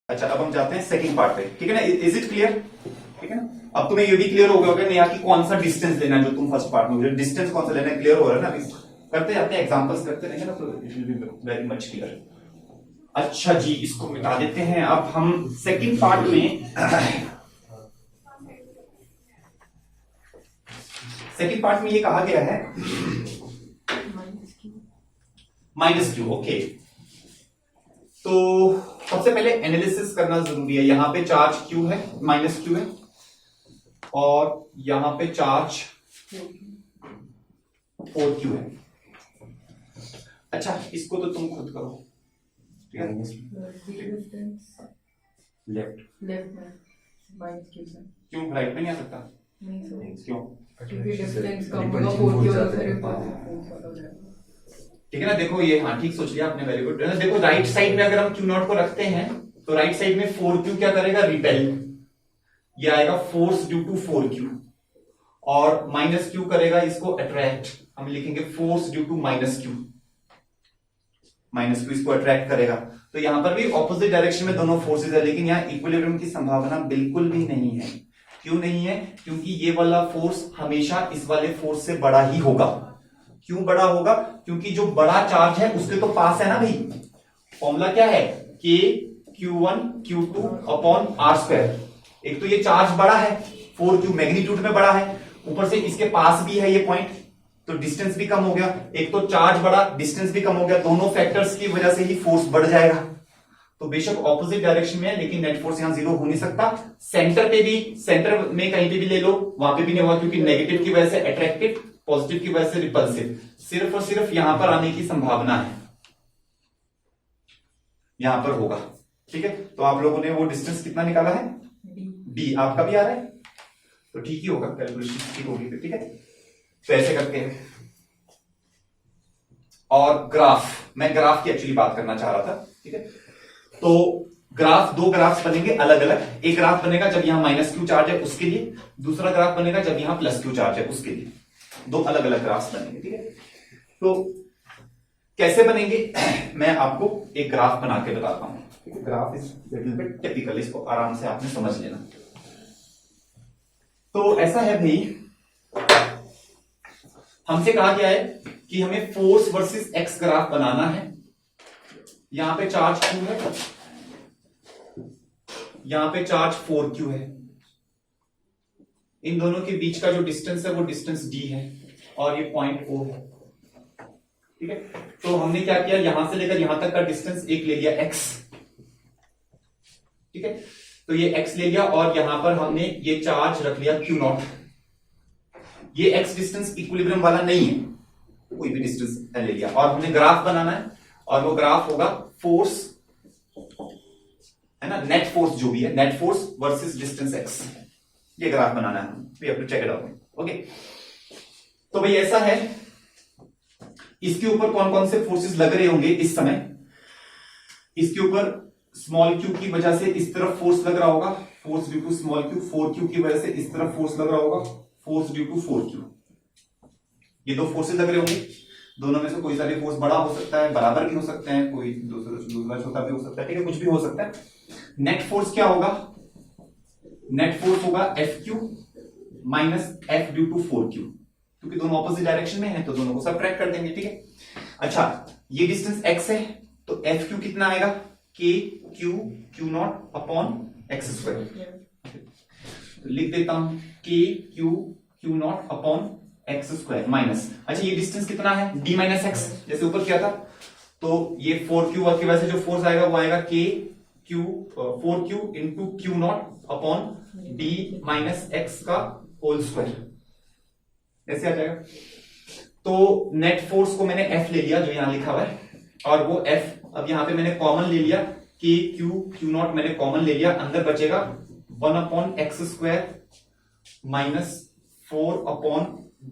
अच्छा, अब हम जाते हैं सेकंड पार्ट पे। ठीक है ना, इज इट क्लियर? ठीक है ना, अब तुम्हें ये भी क्लियर हो गया होगा नेहा कि कौन सा डिस्टेंस लेना है, जो तुम फर्स्ट पार्ट में डिस्टेंस कौन सा लेना है क्लियर हो रहा है ना। अभी करते जाते हैं, एग्जांपल्स करते रहेंगे ना, तो it will be very much clear. अच्छा जी, इसको मिटा देते हैं। अब हम सेकंड पार्ट में सेकंड पार्ट में ये कहा गया है माइनस क्यू। ओके, तो सबसे पहले एनालिसिस करना जरूरी है। यहां पे चार्ज क्यू है, माइनस क्यू है, और यहां पे चार्ज 4Q है। अच्छा, इसको तो तुम खुद करो। ठीक है, लेफ्ट क्यों राइट में नहीं आ सकता? क्यों? ठीक है ना, देखो ये, हाँ ठीक सोच लिया आपने, वेरी गुड। देखो राइट साइड में अगर हम Q नॉट को रखते हैं तो राइट साइड में 4Q क्या करेगा, रिपेल। ये आएगा फोर्स ड्यू टू 4Q, और माइनस Q करेगा इसको अट्रैक्ट। हम लिखेंगे force due to minus Q। Minus Q इसको अट्रैक्ट करेगा। तो यहां पर भी ऑपोजिट डायरेक्शन में दोनों फोर्सेज है, लेकिन यहां इक्विलिब्रियम की संभावना बिल्कुल भी नहीं है। क्यों नहीं है? क्योंकि ये वाला फोर्स हमेशा इस वाले फोर्स से बड़ा ही होगा। क्यों बड़ा होगा? क्योंकि जो बड़ा चार्ज है उसके तो पास है ना भाई। फॉर्मूला क्या है? K Q1 Q2 upon R square. एक तो ये चार्ज बड़ा है, 4Q मैग्नीट्यूड में बड़ा है, ऊपर से इसके पास भी है ये पॉइंट, तो डिस्टेंस भी कम हो गया। एक तो चार्ज बड़ा, डिस्टेंस भी कम हो गया, दोनों फैक्टर्स की वजह से ही फोर्स बढ़ जाएगा। तो बेशक ऑपोजिट डायरेक्शन में है, लेकिन नेट फोर्स यहां जीरो हो नहीं सकता। सेंटर पे भी, सेंटर में कहीं पे भी ले लो, वहां पे भी नहीं होगा, क्योंकि नेगेटिव की वजह से अट्रैक्टिव, पॉजिटिव की वजह से रिपल्सिव। सिर्फ और सिर्फ यहां पर आने की संभावना है, यहां पर होगा। ठीक है, तो आप लोगों ने वो डिस्टेंस कितना निकाला है? डी। आपका भी आ रहा है तो ठीक ही होगा, कैलकुलेशन ठीक होगी फिर। ठीक है, तो ऐसे करते हैं। और ग्राफ, मैं ग्राफ की एक्चुअली बात करना चाह रहा था। ठीक है, तो ग्राफ, दो ग्राफ्स बनेंगे अलग अलग। एक ग्राफ बनेगा जब यहां माइनस क्यू चार्ज है उसके लिए, दूसरा ग्राफ बनेगा जब यहां प्लस क्यू चार्ज है उसके लिए। दो अलग अलग ग्राफ्स बनेंगे। ठीक है, तो कैसे बनेंगे मैं आपको एक ग्राफ बना के बताता हूं। ठीक है, graph is little bit typical, इसको आराम से आपने समझ लेना। तो ऐसा है भाई, हमसे कहा गया है कि हमें फोर्स वर्सेस एक्स ग्राफ बनाना है। यहां पे चार्ज Q है, यहां पे चार्ज 4Q है। इन दोनों के बीच का जो डिस्टेंस है वो डिस्टेंस D है, और ये पॉइंट O है। ठीक है, तो हमने क्या किया, यहां से लेकर यहां तक का डिस्टेंस एक ले लिया x। ठीक है, तो ये x ले लिया, और यहां पर हमने ये चार्ज रख लिया Q नॉट। ये x डिस्टेंस इक्विलिब्रियम वाला नहीं है, कोई भी डिस्टेंस ले लिया, और हमने ग्राफ बनाना है, और वो ग्राफ होगा फोर्स, है ना, नेट फोर्स जो भी है, net force versus distance x। ये ग्राफ बनाना है, we have to check it out. Okay, तो भाई ऐसा है, इसके ऊपर कौन कौन से फोर्सेस लग रहे होंगे इस समय। इसके ऊपर स्मॉल q की वजह से इस तरफ फोर्स लग रहा होगा, force due to small q। 4Q की वजह से इस तरफ फोर्स लग रहा होगा, फोर्स ड्यू टू 4Q। ये दो फोर्सेस लग रहे होंगे, दोनों में से कोई सा भी फोर्स बड़ा हो सकता है, बराबर भी हो सकते हैं, कोई दूसरा छोटा भी हो सकता है। ठीक है, कुछ भी हो सकता है। नेट फोर्स क्या होगा? नेट फोर्स होगा FQ minus F due to 4Q, क्योंकि दोनों ऑपोजिट डायरेक्शन में है तो दोनों को सबट्रैक्ट कर देंगे। ठीक है, अच्छा, ये डिस्टेंस x है, तो FQ कितना आएगा? K Q Q not upon x square. तो लिख देता हूं K Q Q not upon x square minus, अच्छा ये डिस्टेंस कितना है? D माइनस एक्स, जैसे ऊपर किया था। तो ये 4Q की वजह से जो फोर्स आएगा वो आएगा K Q 4Q into Q not upon D minus x का होल स्क्वायर, ऐसे आ जाएगा। तो नेट फोर्स को मैंने F ले लिया जो यहां लिखा हुआ है, और वो F अब यहां पे मैंने कॉमन ले लिया, K Q Q नॉट मैंने कॉमन ले लिया, अंदर बचेगा 1 upon x square minus 4 upon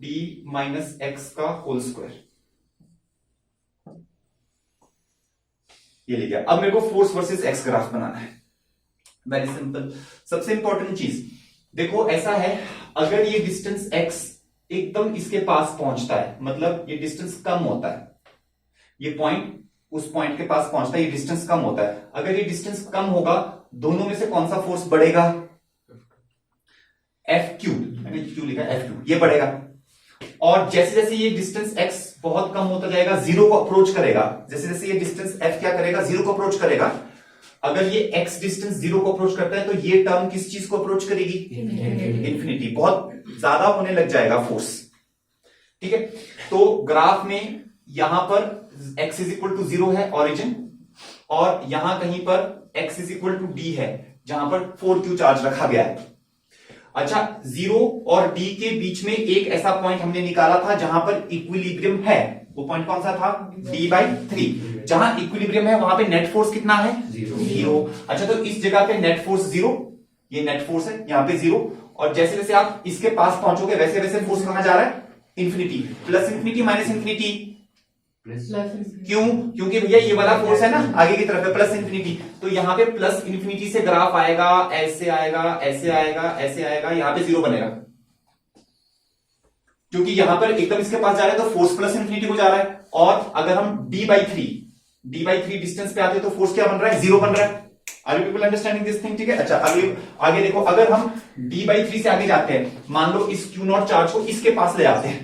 D minus x का होल स्क्वायर। ये ले लिया। अब मेरे को फोर्स वर्सेस एक्स ग्राफ बनाना है, वेरी सिंपल। सबसे इंपॉर्टेंट चीज देखो, ऐसा है, अगर ये डिस्टेंस x एकदम इसके पास पहुंचता है, मतलब ये डिस्टेंस कम होता है, ये पॉइंट उस पॉइंट के पास पहुंचता है, ये डिस्टेंस कम होता है। अगर ये डिस्टेंस कम होगा दोनों में से कौन सा फोर्स बढ़ेगा? F क्यू, मैंने क्यू लिखा F क्यू, ये बढ़ेगा। और जैसे जैसे ये डिस्टेंस x बहुत कम होता जाएगा, जीरो को अप्रोच करेगा, जैसे जैसे ये डिस्टेंस f क्या करेगा? जीरो को अप्रोच करेगा। अगर ये x डिस्टेंस जीरो को अप्रोच करता है तो ये टर्म किस चीज को अप्रोच करेगी? इंफिनिटी। बहुत ज्यादा होने लग जाएगा फोर्स। ठीक है, तो ग्राफ में यहां पर x is equal to zero है ओरिजिन, और यहां कहीं पर x is equal to D है, जहां पर 4q चार्ज रखा गया है। अच्छा, जीरो और डी के बीच में एक ऐसा पॉइंट हमने निकाला था जहां पर इक्विलिब्रियम है। वो पॉइंट कौन सा था? d/3। जहां इक्विलिब्रियम है वहां पे नेट फोर्स कितना है? जीरो। अच्छा, तो इस जगह पे नेट फोर्स जीरो, ये नेट फोर्स है, यहां पे जीरो। और जैसे जैसे आप इसके पास पहुंचोगे वैसे वैसे फोर्स कहां जा रहा है? Infinity. Plus infinity minus infinity. क्यों? क्योंकि भैया ये वाला फोर्स है ना आगे की तरफ है, प्लस इंफिनिटी। तो यहां पे प्लस इंफिनिटी से ग्राफ आएगा, ऐसे आएगा, ऐसे आएगा, ऐसे आएगा, यहां पे जीरो बनेगा। क्योंकि यहां पर एकदम इसके पास जा रहा है तो फोर्स प्लस इंफिनिटी को जा रहा है। और अगर हम d/3 डिस्टेंस पे आते हैं तो फोर्स क्या बन रहा है? जीरो बन रहा है। Are you people understanding this thing? ठीक है, अच्छा आगे देखो, अगर हम d/3 से आगे जाते हैं, मान लो इस Q0 चार्ज को इसके पास ले आते हैं,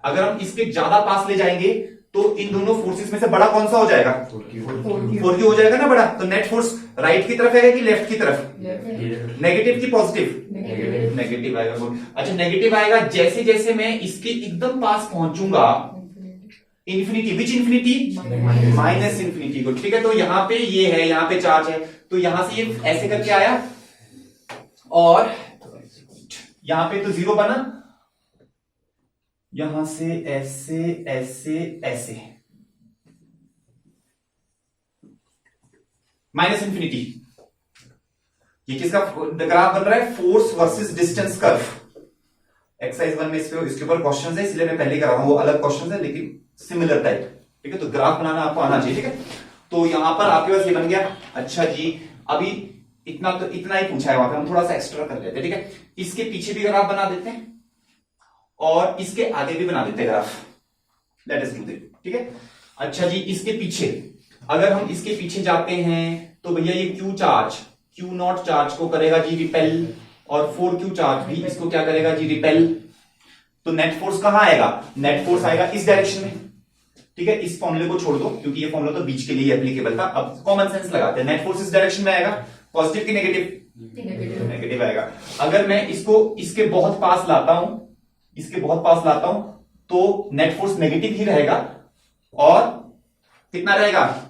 अगर हम इसके ज्यादा पास ले जाएंगे तो इन दोनों फोर्सेस में से बड़ा कौन सा हो जाएगा? 4q हो जाएगा ना बड़ा। तो नेट फोर्स राइट की तरफ है कि लेफ्ट की तरफ? नेगेटिव की पॉजिटिव? नेगेटिव आएगा। अच्छा, नेगेटिव आएगा। जैसे जैसे मैं इसके एकदम पास पहुंचूंगा, इंफिनिटी, विच इंफिनिटी? माइनस इंफिनिटी को। ठीक है, तो यहां पे ये है, यहां पे चार्ज है, तो यहां से ये ऐसे करके आया और यहां पे तो जीरो बना, यहां से ऐसे ऐसे ऐसे माइनस इंफिनिटी। ये किसका ग्राफ बन रहा है? Force versus distance curve. Exercise 1 में इसके ऊपर क्वेश्चन है, इसलिए मैं पहले करा रहा हूं, वो अलग क्वेश्चन है लेकिन सिमिलर टाइप। ठीक है, तो ग्राफ बनाना आपको आना चाहिए। ठीक है, तो यहां पर आपके पास ये बन गया। अच्छा जी, अभी इतना तो इतना ही पूछा है, वहां पे हम थोड़ा सा एक्स्ट्रा कर लेते हैं। ठीक है, इसके पीछे भी ग्राफ बना देते हैं और इसके आगे भी बना देते हैं graph. Let us do that. ठीक है, अच्छा जी, इसके पीछे अगर हम इसके पीछे जाते हैं तो भैया ये Q चार्ज, Q0 चार्ज को करेगा जी रिपेल, और 4q चार्ज भी इसको क्या करेगा जी? रिपेल। तो नेट फोर्स कहां आएगा? नेट फोर्स आएगा इस डायरेक्शन में। ठीक है, इस फॉर्मूले को छोड़ दो क्योंकि ये फॉर्मूला तो बीच के लिए एप्लीकेबल था। अब कॉमन सेंस लगाते हैं। नेट फोर्स इस डायरेक्शन में आएगा, पॉजिटिव की नेगेटिव? नेगेटिव आएगा। अगर मैं इसको इसके बहुत पास लाता हूं, इसके बहुत पास लाता हूं, तो नेट फोर्स नेगेटिव ही रहेगा। और कितना रहेगा?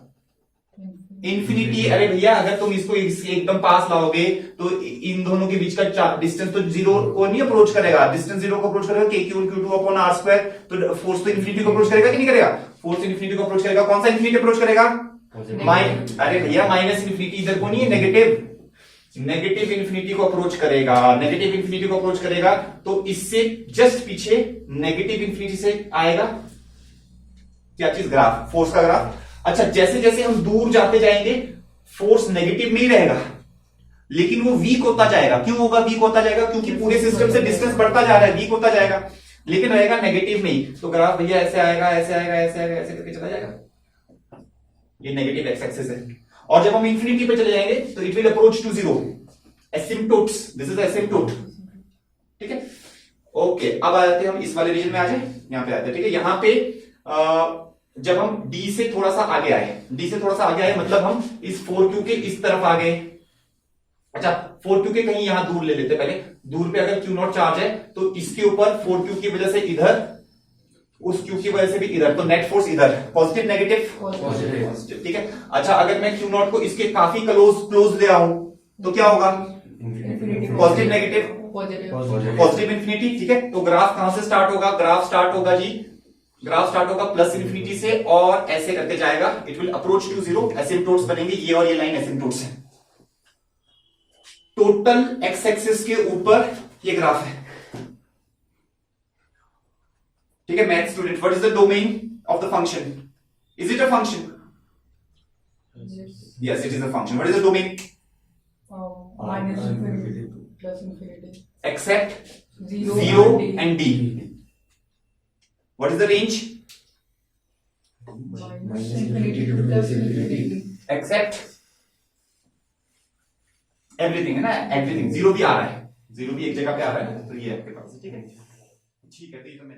इंफिनिटी। अरे भैया, अगर तुम इसको एकदम पास लाओगे तो इन दोनों के बीच का डिस्टेंस तो जीरो को नहीं अप्रोच करेगा, डिस्टेंस जीरो को अप्रोच करेगा, KQ/R²। तो फोर्स तो इंफिनिटी को अप्रोच करेगा कि नहीं करेगा? फोर्स इंफिनिटी को अप्रोच करेगा। कौन सा इंफिनिटी अप्रोच करेगा? अरे भैया, माइनस इंफिनिटी इधर को नहीं है, नेगेटिव इंफिनिटी को अप्रोच करेगा। नेगेटिव इंफिनिटी को अप्रोच करेगा तो इससे जस्ट पीछे नेगेटिव इंफिनिटी से आएगा क्या चीज? ग्राफ, फोर्स का ग्राफ। अच्छा, जैसे जैसे हम दूर जाते जाएंगे फोर्स नेगेटिव में ही रहेगा, लेकिन वो वीक होता जाएगा। क्यों होगा वीक होता जाएगा? क्योंकि पूरे सिस्टम से डिस्टेंस बढ़ता जा रहा है, वीक होता जाएगा, लेकिन रहेगा नेगेटिव में ही। तो ग्राफ भैया ऐसे आएगा, ऐसे आएगा, ऐसे आएगा, ऐसे करके चला जाएगा। ये नेगेटिव एक्स एक्सिस है। और जब हम इंफिनिटी पे चले जाएंगे तो it will approach to zero, asymptotes. This is asymptote. ठीक है, ओके। अब आते हैं हम इस वाले रीजन में, आ जाए यहां पे आते हैं। ठीक है, यहां पे जब हम D से थोड़ा सा आगे आए, D से थोड़ा सा आगे आए मतलब हम इस 4q के इस तरफ आ गए। अच्छा, 4q के कहीं यहां दूर ले लेते पहले। दूर पे अगर Q0 चार्ज है तो इसके ऊपर 4q की वजह से इधर, उस Q की वजह से भी इधर, तो नेट फोर्स इधर पॉजिटिव नेगेटिव? पॉजिटिव। ठीक है, अच्छा, अगर मैं Q0 को इसके काफी क्लोज ले आऊं तो क्या होगा? Positive negative? Positive infinity. ठीक है, तो ग्राफ कहां से स्टार्ट होगा? ग्राफ स्टार्ट होगा जी, ग्राफ स्टार्ट होगा प्लस इंफिनिटी से और ऐसे करके जाएगा, it will approach to zero. Asymptotes बनेंगे, ये और ये लाइन एसिम्पटोट्स है। टोटल एक्स एक्सिस के ऊपर ये ग्राफ है। ठीक है, math student, what is the domain of the function? Is it a function? Yes, it is a function. What is the domain? minus infinity to plus infinity. Except Zero 0 and and D. What is the range? minus infinity to plus infinity. Except everything है ना, everything, zero भी आ रहा है, zero भी एक जगह पे आ रहा है, तो ये आपके पास है, ठीक है। ठीक है, तो ये तो मैं